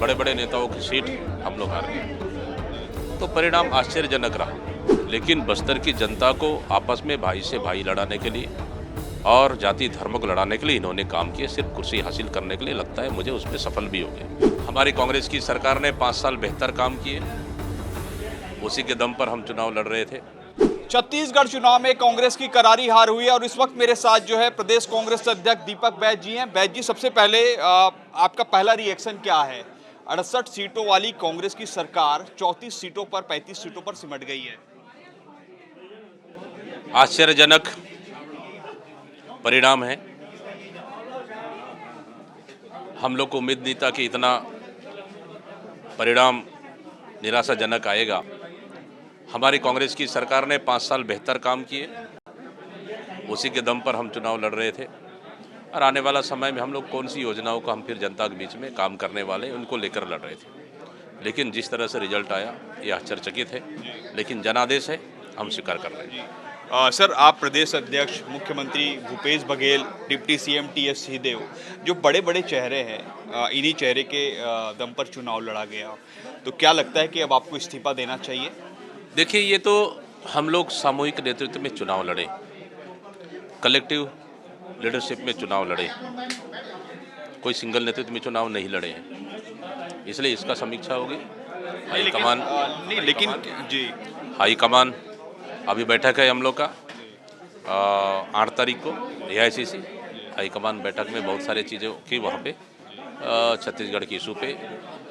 बड़े बड़े नेताओं की सीट हम लोग हार गए। तो परिणाम आश्चर्यजनक रहा। लेकिन बस्तर की जनता को आपस में भाई से भाई लड़ाने के लिए और जाति धर्म को लड़ाने के लिए इन्होंने काम किए, सिर्फ कुर्सी हासिल करने के लिए। लगता है मुझे उसमें सफल भी हो गए। हमारी कांग्रेस की सरकार ने 5 साल बेहतर काम किए, उसी के दम पर हम चुनाव लड़ रहे थे। छत्तीसगढ़ चुनाव में कांग्रेस की करारी हार हुई है और इस वक्त मेरे साथ जो है प्रदेश कांग्रेस अध्यक्ष दीपक बैज जी हैं। बैज जी, सबसे पहले आपका पहला रिएक्शन क्या है? 68 सीटों वाली कांग्रेस की सरकार 34 सीटों पर 35 सीटों पर सिमट गई है। आश्चर्यजनक परिणाम है। हम लोग को उम्मीद नहीं था कि इतना परिणाम निराशाजनक आएगा। हमारी कांग्रेस की सरकार ने 5 साल बेहतर काम किए, उसी के दम पर हम चुनाव लड़ रहे थे। और आने वाला समय में हम लोग कौन सी योजनाओं को हम फिर जनता के बीच में काम करने वाले उनको लेकर लड़ रहे थे। लेकिन जिस तरह से रिजल्ट आया ये आश्चर्यचकित है, लेकिन जनादेश है, हम स्वीकार कर रहे हैं। सर, आप प्रदेश अध्यक्ष, मुख्यमंत्री भूपेश बघेल, डिप्टी सीएम टीएस सिंहदेव, जो बड़े बड़े चेहरे हैं, इन्हीं चेहरे के दम पर चुनाव लड़ा गया। तो क्या लगता है कि अब आपको इस्तीफा देना चाहिए? देखिए, ये तो हम लोग सामूहिक नेतृत्व में चुनाव लड़े, कलेक्टिव लीडरशिप में चुनाव लड़े, कोई सिंगल नेतृत्व में चुनाव नहीं लड़े हैं। इसलिए इसका समीक्षा होगी हाईकमान। नहीं, लेकिन जी, हाईकमान अभी बैठक है हम लोग का 8 तारीख को AICC हाईकमान बैठक में बहुत सारी चीज़ों की वहाँ पे छत्तीसगढ़ के इशू पे,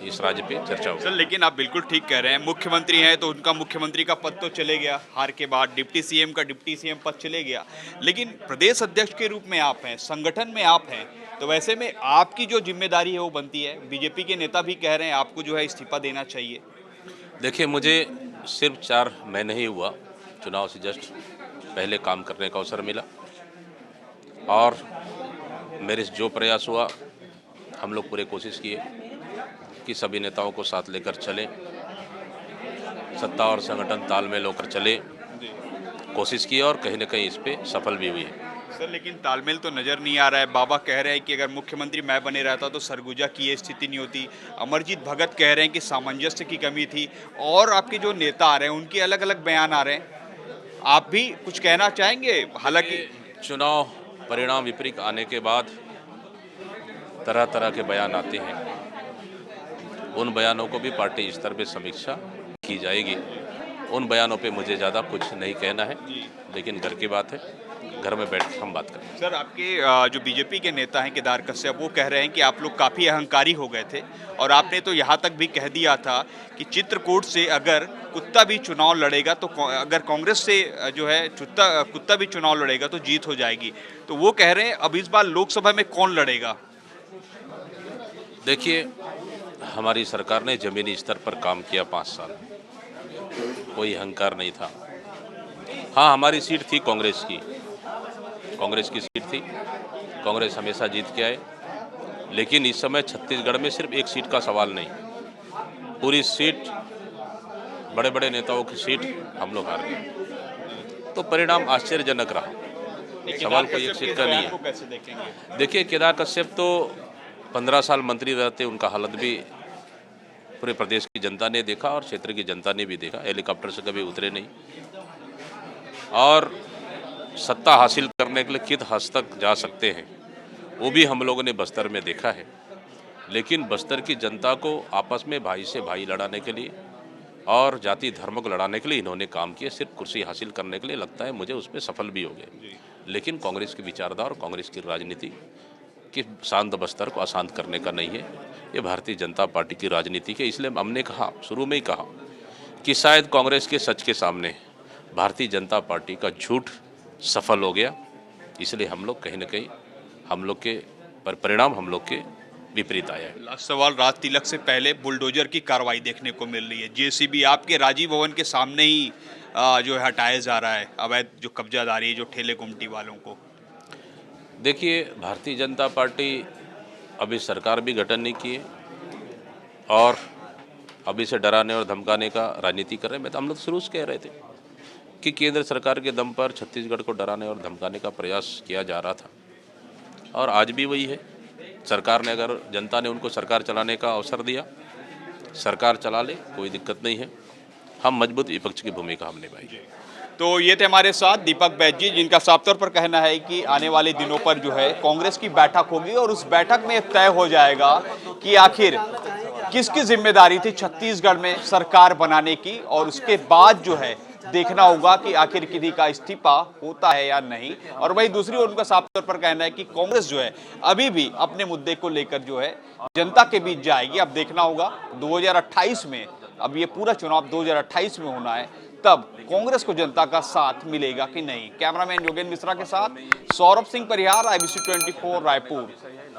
इस राज्य पे चर्चा होगी। सर, लेकिन आप बिल्कुल ठीक कह रहे हैं, मुख्यमंत्री हैं तो उनका मुख्यमंत्री का पद तो चले गया हार के बाद, डिप्टी सीएम का डिप्टी सीएम पद चले गया, लेकिन प्रदेश अध्यक्ष के रूप में आप हैं, संगठन में आप हैं, तो वैसे में आपकी जो जिम्मेदारी है वो बनती है। बीजेपी के नेता भी कह रहे हैं आपको जो है इस्तीफा देना चाहिए। देखिए, मुझे सिर्फ 4 महीने ही हुआ चुनाव से जस्ट पहले काम करने का अवसर मिला, और मेरे से जो प्रयास हुआ हम लोग पूरे कोशिश किए कि सभी नेताओं को साथ लेकर चलें, सत्ता और संगठन तालमेल होकर चले, कोशिश की और कहीं न कहीं इस पे सफल भी हुई है। सर, लेकिन तालमेल तो नज़र नहीं आ रहा है। बाबा कह रहे हैं कि अगर मुख्यमंत्री मैं बने रहता तो सरगुजा की ये स्थिति नहीं होती। अमरजीत भगत कह रहे हैं कि सामंजस्य की कमी थी, और आपके जो नेता आ रहे हैं उनके अलग अलग बयान आ रहे हैं। आप भी कुछ कहना चाहेंगे? हालांकि चुनाव परिणाम विपरीत आने के बाद तरह तरह के बयान आते हैं, उन बयानों को भी पार्टी स्तर पे समीक्षा की जाएगी। उन बयानों पे मुझे ज़्यादा कुछ नहीं कहना है, लेकिन घर की बात है, घर में बैठ कर हम बात करें। सर, आपके जो बीजेपी के नेता हैं केदार कश्यप, वो कह रहे हैं कि आप लोग काफ़ी अहंकारी हो गए थे, और आपने तो यहाँ तक भी कह दिया था कि चित्रकूट से अगर कुत्ता भी चुनाव लड़ेगा तो अगर कांग्रेस से जो है कुत्ता भी चुनाव लड़ेगा तो जीत हो जाएगी। तो वो कह रहे हैं अब इस बार लोकसभा में कौन लड़ेगा? देखिए, हमारी सरकार ने ज़मीनी स्तर पर काम किया 5 साल, कोई अहंकार नहीं था। हाँ, हमारी सीट थी कांग्रेस की सीट थी, कांग्रेस हमेशा जीत के आए। लेकिन इस समय छत्तीसगढ़ में सिर्फ एक सीट का सवाल नहीं, पूरी सीट, बड़े बड़े नेताओं की सीट हम लोग हार गए। तो परिणाम आश्चर्यजनक रहा। सवाल कोई एक सीट का नहीं है। कैसे देखेंगे? देखिए, केदार कश्यप तो 15 साल मंत्री रहते, उनका हालत भी पूरे प्रदेश की जनता ने देखा और क्षेत्र की जनता ने भी देखा। हेलीकॉप्टर से कभी उतरे नहीं, और सत्ता हासिल करने के लिए कित हद तक जा सकते हैं वो भी हम लोगों ने बस्तर में देखा है। लेकिन बस्तर की जनता को आपस में भाई से भाई लड़ाने के लिए और जाति धर्म को लड़ाने के लिए इन्होंने काम किए, सिर्फ कुर्सी हासिल करने के लिए। लगता है मुझे उसमें सफल भी हो गए। लेकिन कांग्रेस की विचारधारा और कांग्रेस की राजनीति कि शांत बस्तर को अशांत करने का नहीं है, ये भारतीय जनता पार्टी की राजनीति है। इसलिए हमने कहा, शुरू में ही कहा, कि शायद कांग्रेस के सच के सामने भारतीय जनता पार्टी का झूठ सफल हो गया। इसलिए हम लोग कहीं ना कहीं हम लोग के परिणाम हम लोग के विपरीत आया है। लास्ट सवाल, राज तिलक से पहले बुलडोजर की कार्रवाई देखने को मिल रही है। जेसीबी आपके राजीव भवन के सामने ही जो है हटाया जा रहा है, अवैध जो कब्जादारी है, जो ठेले गुमटी वालों को। देखिए, भारतीय जनता पार्टी अभी सरकार भी गठन नहीं की है और अभी से डराने और धमकाने का राजनीति कर रहे हैं। हम लोग शुरू से कह रहे थे कि केंद्र सरकार के दम पर छत्तीसगढ़ को डराने और धमकाने का प्रयास किया जा रहा था, और आज भी वही है। सरकार ने, अगर जनता ने उनको सरकार चलाने का अवसर दिया सरकार चला ले, कोई दिक्कत नहीं है। हम मजबूत विपक्ष की भूमिका हम निभाएंगे। तो ये थे हमारे साथ दीपक बैज जी, जिनका साफ तौर पर कहना है कि आने वाले दिनों पर जो है कांग्रेस की बैठक होगी और उस बैठक में तय हो जाएगा कि आखिर किसकी जिम्मेदारी थी छत्तीसगढ़ में सरकार बनाने की, और उसके बाद जो है देखना होगा कि आखिर किसी का इस्तीफा होता है या नहीं। और वही दूसरी ओर उनका साफ तौर पर कहना है कि कांग्रेस जो है अभी भी अपने मुद्दे को लेकर जो है जनता के बीच जाएगी। अब देखना होगा 2028 में, अब ये पूरा चुनाव 2028 में होना है, तब कांग्रेस को जनता का साथ मिलेगा कि नहीं। कैमरामैन योगेंद्र मिश्रा के साथ सौरभ सिंह परिहार, IBC 24 रायपुर।